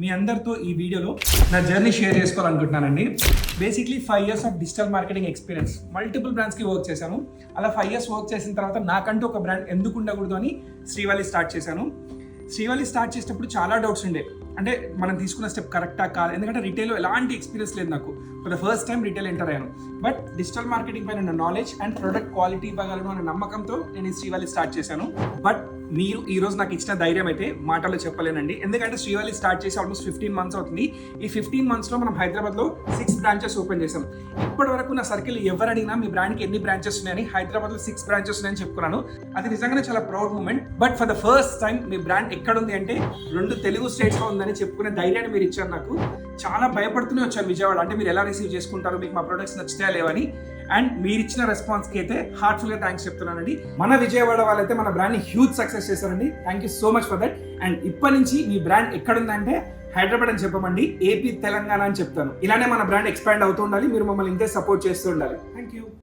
మీ అందరితో ఈ వీడియోలో నా జర్నీ షేర్ చేసుకోవాలనుకుంటున్నానండి. Basically 5 years of digital marketing experience, multiple బ్రాండ్స్కి వర్క్ చేశాను. అలా 5 years వర్క్ చేసిన తర్వాత నాకంటూ ఒక బ్రాండ్ ఎందుకు ఉండకూడదు అని శ్రీవల్లి స్టార్ట్ చేశాను. శ్రీవల్లి స్టార్ట్ చేసేటప్పుడు చాలా డౌట్స్ ఉండే, అంటే మనం తీసుకున్న స్టెప్ కరెక్టా కాదు, ఎందుకంటే రిటైల్లో ఎలాంటి ఎక్స్పీరియన్స్ లేదు నాకు. For the first time retail enter అయ్యాను. బట్ డిజిటల్ మార్కెటింగ్ పైన నాలెడ్జ్ అండ్ ప్రొడక్ట్ క్వాలిటీ ఇవ్వగలను అనే నమ్మకంతో నేను ఈ శ్రీవల్లి స్టార్ట్ చేశాను. బట్ మీరు ఈ రోజు నాకు ఇచ్చిన ధైర్యం అయితే మాటల్లో చెప్పలేనండి. ఎందుకంటే శ్రీవల్లి స్టార్ట్ చేసి ఆల్మోస్ట్ 15 months అవుతుంది. ఈ 15 monthsలో మనం హైదరాబాద్లో 6 branches ఓపెన్ చేసాం. ఇప్పటి వరకు నా సర్కిల్ ఎవరు అడిగినా మీ బ్రాండ్కి ఎన్ని బ్రాంచెస్ ఉన్నాయని, హైదరాబాద్లో 6 branches ఉన్నాయని చెప్పుకున్నాను. అది నిజంగానే చాలా proud moment. But for the first time మీ బ్రాండ్ ఎక్కడ ఉంది అంటే 2 తెలుగు స్టేట్స్లో ఉందని చెప్పుకునే ధైర్యాన్ని మీరు ఇచ్చారు నాకు. చాలా భయపడుతూనే వచ్చాను విజయవాడ, అంటే మీరు ఎలా రిసీవ్ చేసుకుంటారు, మీకు మా ప్రొడక్ట్స్ నచ్చుతాయా లేవని. అండ్ మీరు ఇచ్చిన రెస్పాన్స్కి అయితే హార్ట్ఫుల్గా థ్యాంక్స్ చెప్తున్నానండి. మన విజయవాడ వాళ్ళైతే మన బ్రాండ్ని హ్యూజ్ సక్సెస్ చేశారండి. Thank you so much for that. And ఇప్పటి నుంచి మీ బ్రాండ్ ఎక్కడుందంటే హైదరాబాద్ అని చెప్పమండి, ఏపీ తెలంగాణ అని చెప్తాను. ఇలానే మన బ్రాండ్ ఎక్స్పాండ్ అవుతూ ఉండాలి. మీరు మమ్మల్ని ఇంతే సపోర్ట్ చేస్తూ ఉండాలి. Thank you.